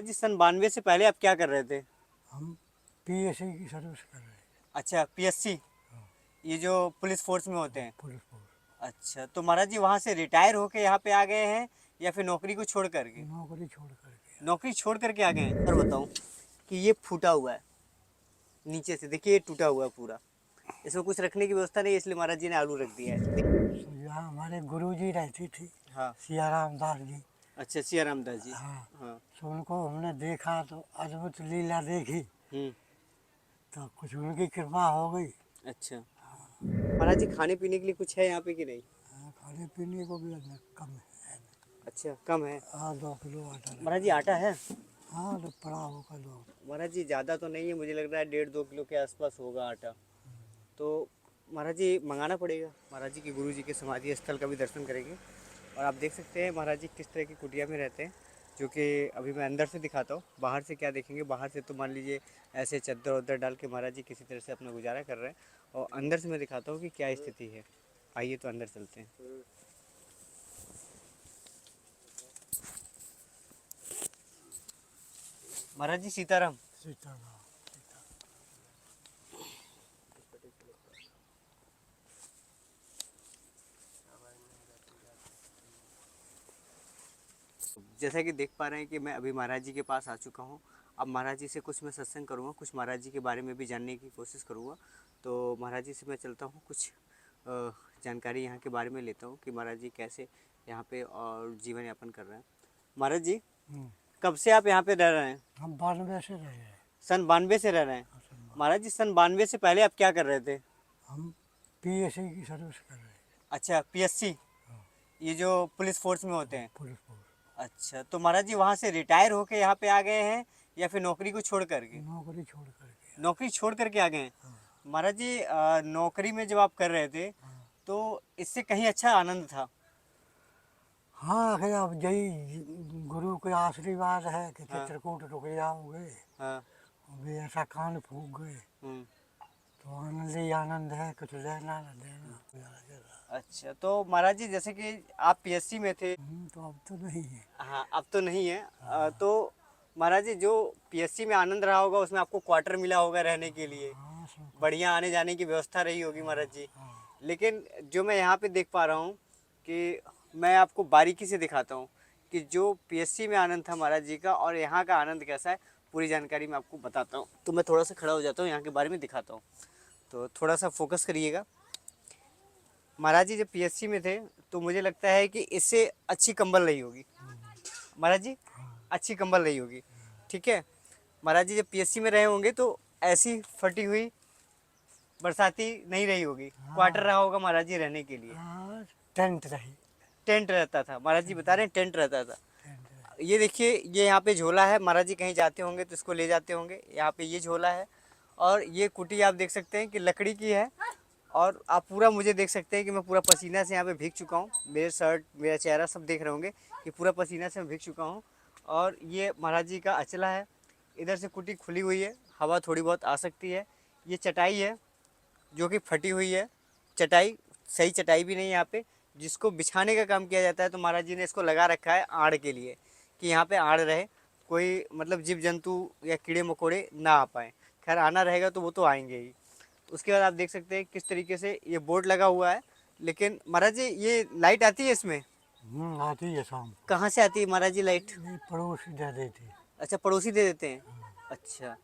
जी सन 92 से पहले आप क्या कर रहे थे? हम पीएससी की सर्विस कर रहे थे। अच्छा, पीएससी, हाँ, ये जो पुलिस फोर्स में होते हैं। Police force. अच्छा, तो महाराज जी वहाँ से रिटायर होके यहाँ पे आ गए हैं या फिर नौकरी को छोड़ करके? नौकरी छोड़ करके नौकरी छोड़ करके आ गए हैं। और बताऊँ कि ये फूटा हुआ है नीचे से, देखिए ये टूटा हुआ है पूरा। इसमें कुछ रखने की व्यवस्था नहीं है, इसलिए महाराज जी ने आलू रख दिया है। तो यहाँ हमारे गुरुजी रहती थी, हाँ। सियाराम दास जी। अच्छा, सिया रामदास जी। हाँ, हाँ। तो उनको हमने देखा तो अद्भुत लीला देखी, हम्म। तो कुछ उनकी कृपा हो गई। अच्छा, महाराज जी खाने पीने के लिए कुछ है यहाँ पे कि नहीं? हाँ, खाने पीने को भी हमें कम है। अच्छा, कम है। हाँ, 2 किलो आटा महाराज जी रखा आटा है? है। हाँ, तो पड़ा होगा दो। महाराज जी ज़्यादा तो नहीं है, मुझे लग रहा है 1.5-2 किलो के आसपास होगा आटा। तो महाराज जी मंगाना पड़ेगा। महाराज जी के गुरु जी के समाधि स्थल का भी दर्शन करेंगे। और आप देख सकते हैं महाराज जी किस तरह की कुटिया में रहते हैं, जो कि अभी मैं अंदर से दिखाता हूँ। बाहर से क्या देखेंगे, बाहर से तो मान लीजिए ऐसे चद्दर वद्दर डाल के महाराज जी किसी तरह से अपना गुजारा कर रहे हैं। और अंदर से मैं दिखाता हूँ कि क्या स्थिति है। आइए तो अंदर चलते हैं। महाराज जी सीताराम। सीताराम। जैसा कि देख पा रहे हैं कि मैं अभी महाराज जी के पास आ चुका हूँ। अब महाराज जी से कुछ मैं सत्संग करूँगा, कुछ महाराज जी के बारे में भी जानने की कोशिश करूँगा। तो महाराज जी से मैं चलता हूँ, कुछ जानकारी यहाँ के बारे में लेता हूँ कि महाराज जी कैसे यहाँ पे और जीवन यापन कर रहे हैं। महाराज जी कब से आप यहाँ पे रह रहे हैं? हम 92 से रहे हैं। सन 92 से रह रहे हैं। महाराज जी सन 92 से पहले आप क्या कर रहे थे? हम पीएससी की सर्विस कर रहे हैं। अच्छा, पीएससी, हाँ, ये जो पुलिस फोर्स में होते हैं। Police force. अच्छा, तो महाराज जी वहाँ से रिटायर होके यहाँ पे आ गए हैं या फिर नौकरी को छोड़ करके? नौकरी छोड़ करके। नौकरी छोड़ करके आ गए हैं। हाँ, महाराज जी नौकरी में जब आप कर रहे थे हाँ। तो इससे कहीं अच्छा आनंद था? हाँ, आखिर अब यही गुरु के आशीर्वाद है कि हाँ। चित्रकूट रुक जाओगे, हाँ। अभी ऐसा कान फूक गए, हम्म। तो आनंद ही आनंद है, कुछ लेना न देना। अच्छा, तो महाराज जी जैसे कि आप पीएससी में थे। तो अब तो नहीं है। हाँ, अब तो नहीं है। तो महाराज जी जो पीएससी में आनंद रहा होगा उसमें आपको क्वार्टर मिला होगा रहने के लिए, हाँ, सब कुछ। बढ़िया आने जाने की व्यवस्था रही होगी महाराज जी। हाँ, लेकिन जो मैं यहाँ पे देख पा रहा हूँ कि मैं आपको बारीकी से दिखाता हूँ कि जो पीएससी में आनंद था महाराज जी का और यहाँ का आनंद कैसा है, पूरी जानकारी मैं आपको बताता हूँ। तो मैं थोड़ा सा खड़ा हो जाता हूँ, यहाँ के बारे में दिखाता हूँ, तो थोड़ा सा फोकस करिएगा। महाराज जी जब पीएससी में थे तो मुझे लगता है कि इससे अच्छी कंबल नहीं होगी महाराज जी, अच्छी कंबल नहीं होगी। ठीक है, महाराज जी जब पीएससी में रहे होंगे तो ऐसी फटी हुई बरसाती नहीं रही होगी, क्वार्टर रहा होगा महाराज जी रहने के लिए। हाँ, टेंट रही। टेंट रहता था, महाराज जी बता रहे हैं टेंट रहता था। टेंट रही। ये देखिए, ये यहाँ पे झोला है, महाराज जी कहीं जाते होंगे तो इसको ले जाते होंगे। यहाँ पे ये झोला है और ये कुटी आप देख सकते हैं कि लकड़ी की है। और आप पूरा मुझे देख सकते हैं कि मैं पूरा पसीना से यहाँ पे भीग चुका हूँ। मेरे शर्ट, मेरा चेहरा सब देख रहे होंगे कि पूरा पसीना से मैं भीग चुका हूँ। और ये महाराज जी का अचला है, इधर से कुटी खुली हुई है, हवा थोड़ी बहुत आ सकती है। ये चटाई है जो कि फटी हुई है, चटाई सही चटाई भी नहीं है यहाँ पे, जिसको बिछाने का काम किया जाता है। तो महाराज जी ने इसको लगा रखा है आड़ के लिए कि यहाँ पे आड़ रहे, कोई मतलब जीव जंतु या कीड़े मकोड़े ना आ पाए। खैर आना रहेगा तो वो तो आएंगे ही। उसके बाद आप देख सकते हैं किस तरीके से ये बोर्ड लगा हुआ है। लेकिन महाराज जी ये लाइट आती है इसमें? आती है शाम को। कहाँ से आती है महाराज जी लाइट? ये पड़ोसी दे देती। अच्छा, पड़ोसी दे देते हैं। अच्छा,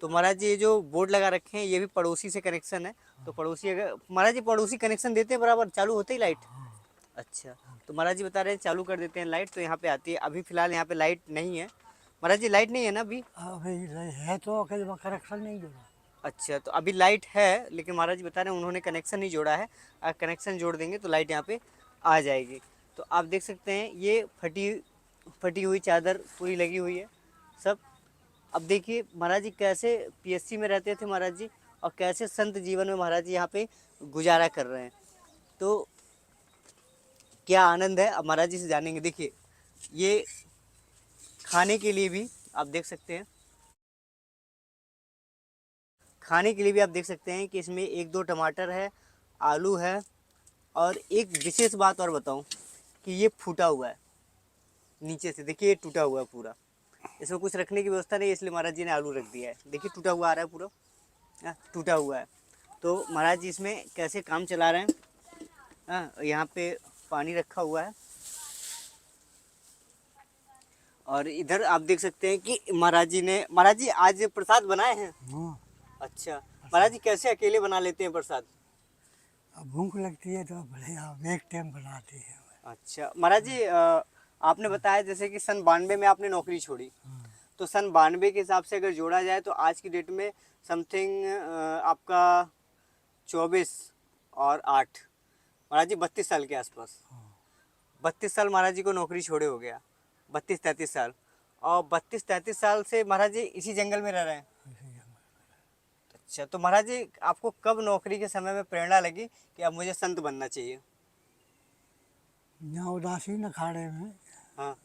तो महाराज जी ये जो बोर्ड लगा रखे हैं ये भी पड़ोसी से कनेक्शन है। तो पड़ोसी अगर महाराज जी पड़ोसी कनेक्शन देते हैं बराबर चालू होते ही लाइट? अच्छा, तो महाराज जी बता रहे हैं चालू कर देते हैं लाइट तो यहाँ पे आती है। अभी फिलहाल यहाँ पे लाइट नहीं है महाराज जी, लाइट नहीं है ना अभी? अभी है तो करेक्शन नहीं जोड़ा। अच्छा, तो अभी लाइट है लेकिन महाराज जी बता रहे हैं उन्होंने कनेक्शन नहीं जोड़ा है। अगर कनेक्शन जोड़ देंगे तो लाइट यहाँ पे आ जाएगी। तो आप देख सकते हैं ये फटी हुई चादर पूरी लगी हुई है सब। अब देखिए महाराज जी कैसे पीएससी में रहते थे महाराज जी, और कैसे संत जीवन में महाराज जी यहाँ पे गुजारा कर रहे हैं। तो क्या आनंद है, अब महाराज जी से जानेंगे। देखिए ये खाने के लिए भी आप देख सकते हैं, खाने के लिए भी आप देख सकते हैं कि इसमें 1-2 टमाटर है, आलू है। और एक विशेष बात और बताऊं कि ये फूटा हुआ है नीचे से, देखिए ये टूटा हुआ है पूरा। इसमें कुछ रखने की व्यवस्था नहीं है, इसलिए महाराज जी ने आलू रख दिया है। देखिए टूटा हुआ आ रहा है पूरा, टूटा हुआ है। तो महाराज जी इसमें कैसे काम चला रहे हैं। यहाँ पे पानी रखा हुआ है और इधर आप देख सकते हैं कि महाराज जी आज प्रसाद बनाए हैं। हाँ, अच्छा महाराज जी कैसे अकेले बना लेते हैं प्रसाद। अब भूख लगती है तो बढ़िया एक टाइम बनाते हैं। अच्छा महाराज जी आपने बताया जैसे कि सन 92 में आपने नौकरी छोड़ी, हाँ, तो सन 92 के हिसाब से अगर जोड़ा जाए तो आज की डेट में समथिंग आपका 24 और 8 महाराज जी 32 साल के आसपास। 32 साल महाराज जी को नौकरी छोड़े हो गया, 32-33 साल। और 32-33 साल से महाराज जी इसी जंगल में रह रहे हैं। ऐसे ही अच्छा तो महाराज जी आपको कब नौकरी के समय में प्रेरणा लगी कि अब मुझे संत बनना चाहिए। यहाँ उदासीन अखाड़े में हाँ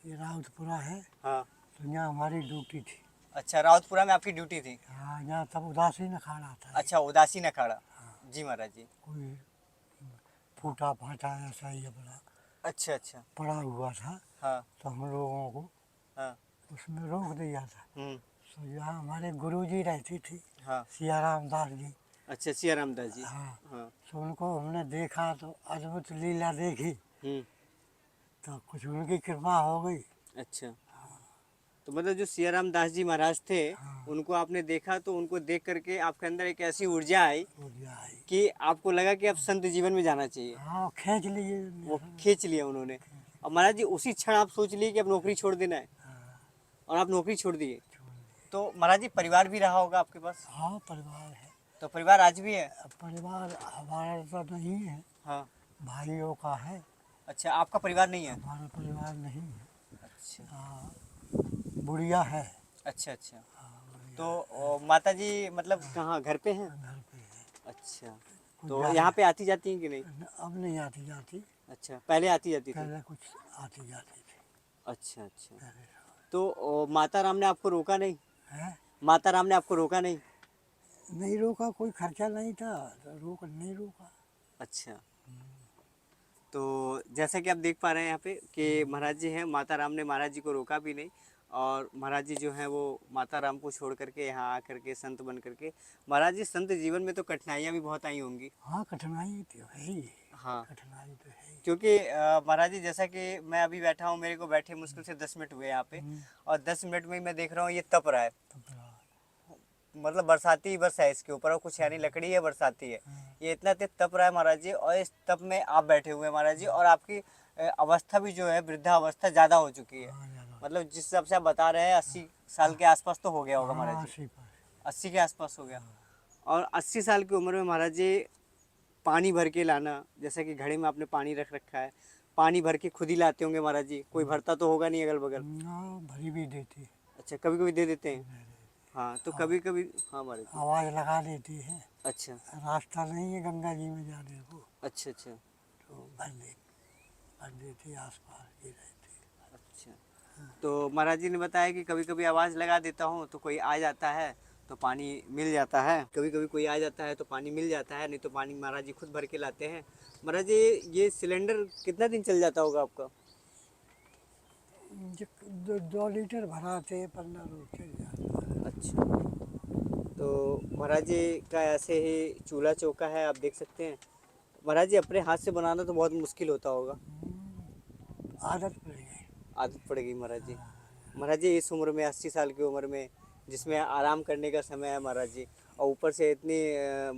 ये राउतपुरा है, हाँ। तो यहाँ हमारी ड्यूटी थी। अच्छा रावतपुरा में आपकी ड्यूटी थी। हाँ, यहाँ तब उदासीन अखाड़ा था। अच्छा उदासीन अखाड़ा। जी महाराज जी। कोई फूटा फाटा ऐसा ही अपना अच्छा अच्छा। पड़ा हुआ था, हाँ तो हम लोगों को हाँ। उसमें रोक दिया था। हम्म। तो यहाँ हमारे गुरुजी रहती थी, हाँ। सियाराम दास जी। अच्छा सिया रामदास जी। हाँ, हाँ। तो उनको हमने देखा तो अद्भुत लीला देखी, हम्म। तो कुछ उनकी कृपा हो गई। अच्छा तो मतलब जो सियाराम दास जी महाराज थे हाँ, उनको आपने देखा तो उनको देख करके आपके अंदर एक ऐसी ऊर्जा आई ऊर्जा आई। कि आपको लगा कि अब संत जीवन में जाना चाहिए। हाँ, खींच लिए। वो खींच लिया उन्होंने। और महाराज जी उसी क्षण आप सोच लिए कि अब नौकरी छोड़ देना है हाँ, और आप नौकरी छोड़ दिए। छोड़ दिए। तो महाराज जी परिवार भी रहा होगा आपके पास। हाँ, परिवार है। तो परिवार आज भी है। अब परिवार हमारा तो नहीं है, हाँ। भाइयों का है। अच्छा आपका परिवार नहीं है। हमारा परिवार नहीं है। अच्छा हाँ, बुढ़िया है। अच्छा अच्छा। हाँ, बुढ़िया तो माता जी मतलब कहाँ घर पे हैं। घर पे है। अच्छा कुछ तो ज्यादा- यहाँ पे आती जाती हैं कि नहीं। अब नहीं आती जाती, अच्छा पहले आती जाती थी। पहले कुछ आती जाती थी। अच्छा अच्छा। पहले तो माता राम ने आपको रोका नहीं। है, माता राम ने आपको रोका नहीं। नहीं रोका, कोई खर्चा नहीं था तो नहीं रोका। अच्छा तो जैसा कि आप देख पा रहे हैं यहाँ पे कि महाराज जी हैं, माता राम ने महाराज जी को रोका भी नहीं और महाराज जी जो हैं वो माता राम को छोड़ करके यहाँ आकर के संत बन करके। महाराज जी संत जीवन में तो कठिनाइयाँ भी बहुत आई होंगी। हाँ, कठिनाई तो है ही। हाँ कठिनाई तो है ही। क्योंकि महाराज जी जैसा कि मैं अभी बैठा हूँ, मेरे को बैठे मुश्किल से 10 मिनट हुए यहाँ पे और 10 मिनट में ही मैं देख रहा हूँ ये तप रहा है। तो फिर मतलब बरसाती बरस है इसके ऊपर और कुछ यानी लकड़ी है बरसाती है। ये इतना तेज तप रहा है महाराज जी और इस तप में आप बैठे हुए हैं महाराज जी और आपकी अवस्था भी जो है वृद्धावस्था ज़्यादा हो चुकी है। हाँ, ज़्यादा। मतलब जिस हिसाब से आप बता रहे हैं 80 साल के आसपास तो हो गया होगा महाराज हाँ, जी। 80%। 80 के आसपास हो गया। और 80 साल की उम्र में महाराज जी पानी भर के लाना, जैसे कि घड़े में आपने पानी रख रखा है, पानी भर के खुद ही लाते होंगे महाराज जी, कोई भरता तो होगा नहीं अगल बगल। हाँ, भरी भी देती है। अच्छा कभी कभी दे देते हैं। हाँ तो कभी कभी हाँ महाराज जी। आवाज़ लगा देती है। अच्छा रास्ता नहीं है गंगा जी में जाने को, अच्छा अच्छा। तो भर देती आस पास की रहती। अच्छा तो महाराज जी ने बताया कि कभी कभी आवाज़ लगा देता हूँ तो कोई आ जाता है तो पानी मिल जाता है, कभी कभी कोई आ जाता है तो पानी मिल जाता है, नहीं तो पानी महाराज जी खुद भर के लाते हैं। महाराज जी ये सिलेंडर कितना दिन चल जाता होगा आपका। 2 लीटर भराते 15 रोज चल जाता है। अच्छा तो महाराज जी का ऐसे ही चूल्हा चौका है, आप देख सकते हैं। महाराज जी अपने हाथ से बनाना तो बहुत मुश्किल होता होगा। आदत पड़ गई। आदत पड़ गई महाराज जी। महाराज जी इस उम्र में 80 साल की उम्र में जिसमें आराम करने का समय है महाराज जी और ऊपर से इतनी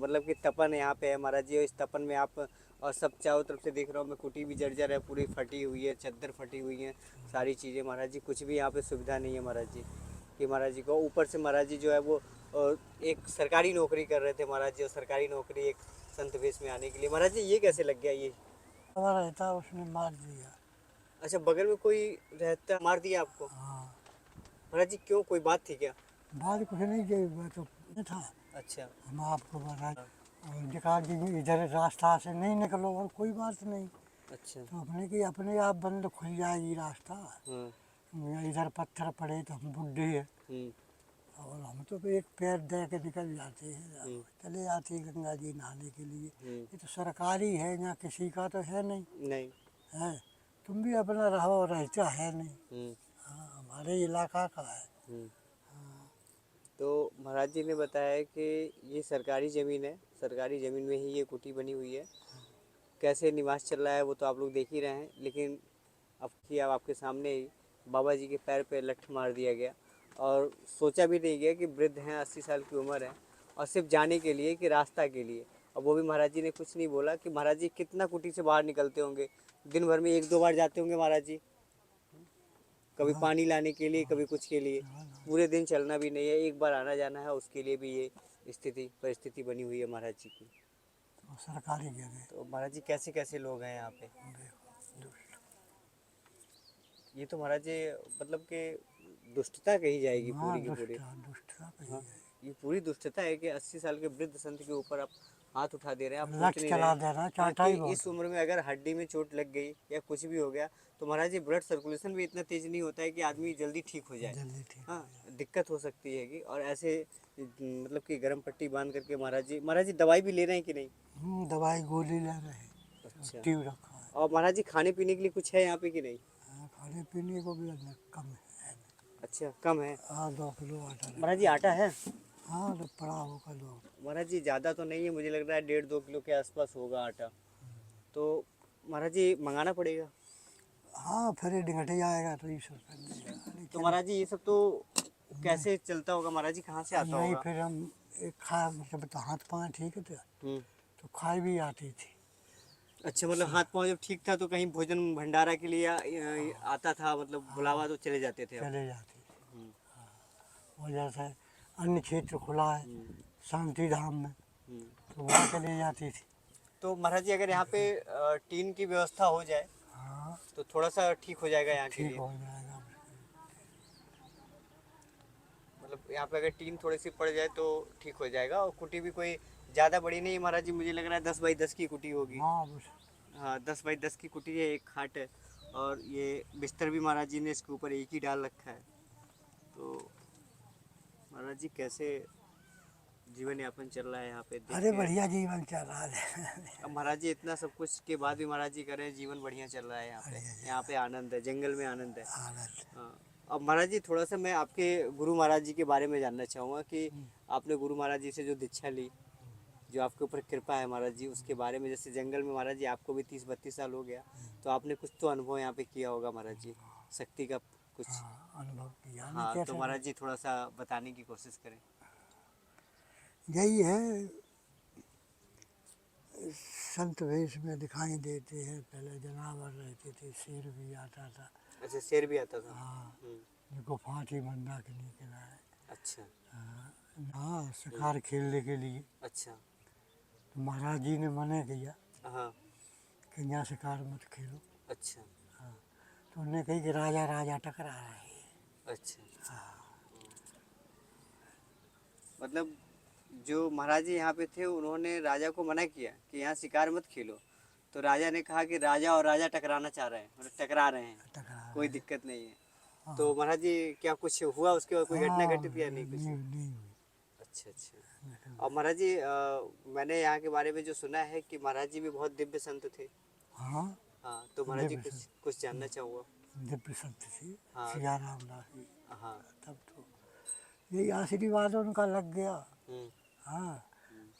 मतलब कि तपन यहाँ पे है महाराज जी और इस तपन में आप और सब चारों तरफ से देख रहा हूँ मैं, कुटी भी जर्जर है, पूरी फटी हुई है, चद्दर फटी हुई है, सारी चीज़ें महाराज जी, कुछ भी यहाँ पे सुविधा नहीं है महाराज जी कि महाराज जी को। ऊपर से महाराज जी जो है वो एक सरकारी नौकरी कर रहे थे महाराज जी और सरकारी नौकरी एक संत वेश में आने के लिए। महाराज जी ये कैसे लग गया ये। हमारा रहता उसने मार दिया। अच्छा बगल में कोई रहता मार दिया आपको। हाँ, महाराज जी क्यों, कोई बात थी क्या। बात कुछ नहीं की, मैं तो नहीं था। अच्छा हम आपको बता, और जगह जी इधर रास्ता से नहीं निकलो और कोई बात नहीं, अच्छा। तो अपने आप बंद खुल जाएगी रास्ता। हाँ। इधर पत्थर पड़े तो हम बुढ़े हैं हम्म, और हम तो एक पैर दे के निकल जाते हैं, हम्म, चले आते हैं गंगा जी नहाने के लिए। हम्म, ये तो सरकारी है, यहाँ किसी का तो है नहीं नहीं। है। तुम भी अपना रहो, रहता है नहीं। हम्म, हाँ, हमारा हमारे इलाका का है। हम्म। तो महाराज जी ने बताया कि ये सरकारी ज़मीन है, सरकारी ज़मीन में ही ये कुटी बनी हुई है। कैसे निवास चल रहा है वो तो आप लोग देख ही रहे हैं, लेकिन अब आपके सामने ही बाबा जी के पैर पे लठ मार दिया गया और सोचा भी नहीं गया कि वृद्ध हैं, 80 साल की उम्र है, और सिर्फ जाने के लिए कि रास्ता के लिए। और वो भी महाराज जी ने कुछ नहीं बोला कि महाराज जी कितना कुटी से बाहर निकलते होंगे, दिन भर में 1-2 बार जाते होंगे महाराज जी, कभी पानी लाने के लिए, कभी कुछ के लिए। पूरे दिन चलना भी नहीं है, एक बार आना जाना है, उसके लिए भी ये परिस्थिति बनी हुई है महाराज जी की। तो सरकारी जगह तो महाराज जी कैसे कैसे लोग हैं यहाँ पे? देखो दुष्ट। ये तो महाराज जी मतलब कि दुष्टता कही जाएगी हाँ पूरी की पूरी। दुष्टता कही हाँ, है। ये पूरी दुष्टता है कि 80 साल के वृद्ध संत के ऊपर आप हाथ उठा दे रहे हैं, आप सोच लठ नहीं रहे चला हैं। देना हाँ, चाटा कि ही बहुत इस उम्र में अगर हड्डी में चोट लग गई या कुछ भी हो गया तो महाराज जी ब्लड सर्कुलेशन भी इतना तेज नहीं होता है कि आदमी जल्दी ठीक हो जाए। जल्दी ठीक हो हाँ, जाए। दिक्कत हो सकती है कि, और ऐसे मतलब कि गर्म पट्टी बांध करके महाराज जी दवाई भी ले रहे हैं कि नहीं? दवाई गोली ले रहे हैं, अच्छा। ट्यूब रखा है। और महाराज जी खाने पीने के लिए कुछ है यहाँ पे कि नहीं? हाँ, खाने पीने को भी अंदर कम है। अच्छा, कम है। हाँ 2 किलो आटा महाराज जी आटा है? हाँ तो पड़ा होगा 2। महाराज जी ज़्यादा तो नहीं है, मुझे लग रहा है 1.5-2 किलो के आसपास होगा आटा। तो महाराज जी मंगाना पड़ेगा। हाँ फिर ये डिंगटे आएगा तो 20 रुपये मिलेगा, तो लेकिन महाराज जी ये सब तो कैसे चलता होगा महाराज जी, कहाँ से आता यहीं होगा? फिर हम एक खा मतलब तो हाथ पाँव ठीक है हम्म। तो खाई भी आती थी। अच्छा, मतलब हाथ पाँव जब ठीक था तो कहीं भोजन भंडारा के लिए आता था, मतलब बुलावा तो चले जाते थे आप? चले जाती थी। हम्म। और जैसे अन्य क्षेत्र खुला है हम्म। शांति धाम में हम्म। तो वहाँ चली जाती थी। तो महाराज जी अगर यहाँ पे टीन की व्यवस्था हो जाए हाँ तो थोड़ा सा ठीक हो जाएगा यहाँ के ठीक लिए। हो जाएगा। मतलब यहाँ पे अगर टीन थोड़ी सी पड़ जाए तो ठीक हो जाएगा। और कुटी भी कोई ज़्यादा बड़ी नहीं है महाराज जी, मुझे लग रहा है 10 बाई 10 की कुटी होगी। हाँ बस हाँ, 10 बाई 10 की कुटी है, एक खाट है, और ये बिस्तर भी महाराज जी ने इसके ऊपर एक ही डाल रखा है। तो महाराज जी कैसे जीवन यापन चल रहा है यहाँ पे देख अरे के। बढ़िया जीवन चल रहा है। अब महाराज जी इतना सब कुछ के बाद भी महाराज जी कह रहे हैं जीवन बढ़िया चल रहा है यहाँ पे, यहाँ पे आनंद है, जंगल में आनंद है। आनंद। हाँ। अब महाराज जी थोड़ा सा मैं आपके गुरु महाराज जी के बारे में जानना चाहूँगा कि आपने गुरु महाराज जी से जो दीक्षा ली, जो आपके ऊपर कृपा है महाराज जी, उसके बारे में। जैसे जंगल में महाराज जी आपको भी 30-32 साल हो गया, तो आपने कुछ तो अनुभव यहाँ पे किया होगा महाराज जी, शक्ति का कुछ। हाँ अनुभव किया नहीं हाँ, तो कैसे। महाराज जी थोड़ा सा बताने की कोशिश करें। यही है संत वेश में दिखाई देते हैं। पहले जनावर रहते थे, शेर भी आता था। अच्छा, शेर भी आता था? हाँ हम्म। गुफा थी मंदाकिनी के किनारे। अच्छा। हाँ शिकार खेलने के लिए अच्छा। तो महाराज जी ने मना किया हाँ। कि यहाँ शिकार मत खेलो। अच्छा। हाँ तो उन्होंने कही कि राजा राजा टकरा रहे हैं। अच्छा। मतलब जो महाराज जी यहाँ पे थे उन्होंने राजा को मना किया कि यहाँ शिकार मत खेलो, तो राजा ने कहा कि राजा और राजा टकराना चाह रहे हैं, मतलब टकरा रहे हैं, टकरा कोई रहे दिक्कत नहीं है। हाँ। तो महाराज जी क्या कुछ हुआ उसके बाद, कोई घटना हाँ, घटित या नहीं कुछ? नहीं हुई। अच्छा अच्छा। और महाराज जी मैंने यहाँ के बारे में जो सुना है कि महाराज जी भी बहुत दिव्य संत थे। हाँ हाँ, तो महाराज जी दिव्य कुछ कुछ जानना चाहूँगा। दिव्य संत थी हाँ। सिया रामदास जी। हाँ। तब तो यही आशीर्वाद उनका लग गया। हम्म। हाँ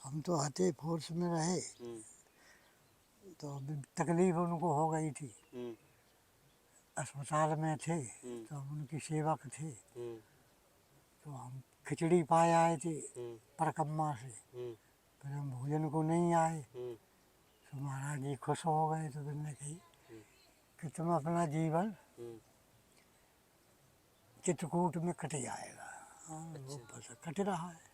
हम तो हते फोर्स में रहे हम्म। तो अभी तकलीफ उनको हो गई थी। हम्म। अस्पताल में थे हम्म। तो हम उनकी सेवक थे। हम्म। तो हम खिचड़ी पाए आए थे हम्म। परकम्मा से। हम्म। फिर हम भोजन को नहीं आए हम्म। तो महाराज जी खुश हो गए। तो उन्होंने कही हम्म। कि तुम अपना जीवन हम्म। चित्रकूट में कट जाएगा। हाँ वो अच्छा। बस कट रहा है।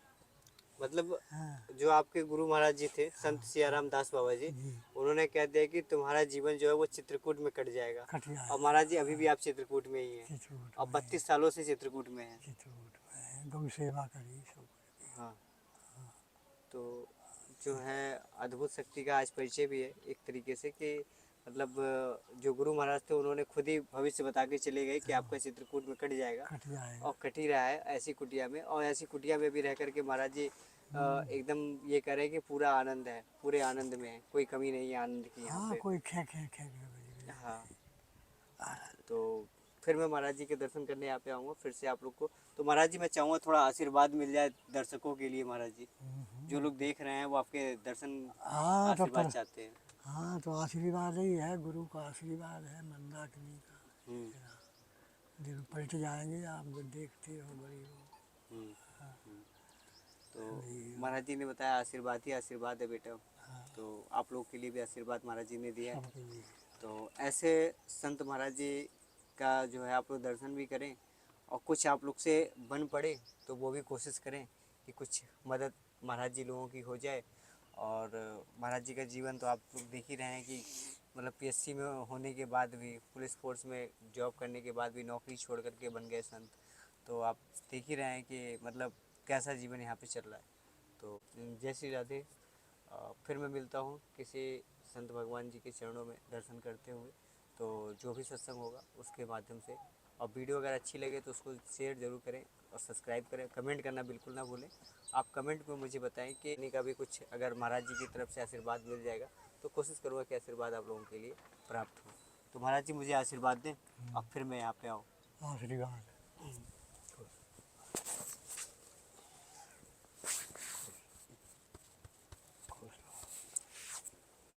मतलब हाँ जो आपके गुरु महाराज जी थे संत सियाराम दास बाबा जी, जी उन्होंने कह दिया कि तुम्हारा जीवन जो है वो चित्रकूट में कट जाएगा। कट और जाएगा। महाराज जी अभी भी आप चित्रकूट में ही हैं, चित्रकूट और में 32 सालों से चित्रकूट में हैं। चित्रकूट में गौ सेवा करी सब। हाँ। तो जो है अद्भुत शक्ति का आज परिचय भी है एक तरीके से कि मतलब जो गुरु महाराज थे उन्होंने खुद ही भविष्य बता के चले गए कि आपका चित्रकूट में कट जाएगा, कट जाएगा। और कट ही रहा है ऐसी कुटिया में। और ऐसी कुटिया में भी रह करके महाराज जी एकदम ये कह रहे हैं कि पूरा आनंद है, पूरे आनंद में है, कोई कमी नहीं है आनंद की यहाँ हाँ पे। कोई खे खे खे खे बज गई। हाँ। तो फिर मैं महाराज जी के दर्शन करने यहाँ पे आऊँगा फिर से आप लोग को। तो महाराज जी मैं चाहूँगा थोड़ा आशीर्वाद मिल जाए दर्शकों के लिए महाराज जी, जो लोग देख रहे हैं वो आपके दर्शन हाँ तो आशीर्वाद चाहते हैं। हाँ तो आशीर्वाद ही है, गुरु का आशीर्वाद है, मंदाकिनी का। हम्म, दिन पलट जाएंगे, आप जो देखते हो बड़ी हो। हम्म, हम्म। तो महाराज जी ने बताया आशीर्वाद ही आशीर्वाद है बेटा, तो आप लोग के लिए भी आशीर्वाद महाराज जी ने दिया है। सबके लिए। तो ऐसे संत महाराज जी का जो है आप लोग दर्शन भी करें, और कुछ आप लोग से बन पड़े तो वो भी कोशिश करें कि कुछ मदद महाराज जी लोगों की हो जाए। और महाराज जी का जीवन तो आप लोग देख ही रहे हैं कि मतलब पीएससी में होने के बाद भी, पुलिस फोर्स में जॉब करने के बाद भी नौकरी छोड़ करके बन गए संत। तो आप देख ही रहे हैं कि मतलब कैसा जीवन यहाँ पे चल रहा है। तो जय श्री राधे। फिर मैं मिलता हूँ किसी संत भगवान जी के चरणों में दर्शन करते हुए। तो जो भी सत्संग होगा उसके माध्यम से, और वीडियो अगर अच्छी लगे तो उसको शेयर ज़रूर करें और सब्सक्राइब करें, कमेंट करना बिल्कुल ना भूलें। आप कमेंट में मुझे बताएं कि इन्हीं का भी कुछ अगर महाराज जी की तरफ से आशीर्वाद मिल जाएगा तो कोशिश करूँगा कि आशीर्वाद आप लोगों के लिए प्राप्त हो। तो महाराज जी मुझे आशीर्वाद दें और फिर मैं यहाँ पे आऊँ। आशीर्वाद।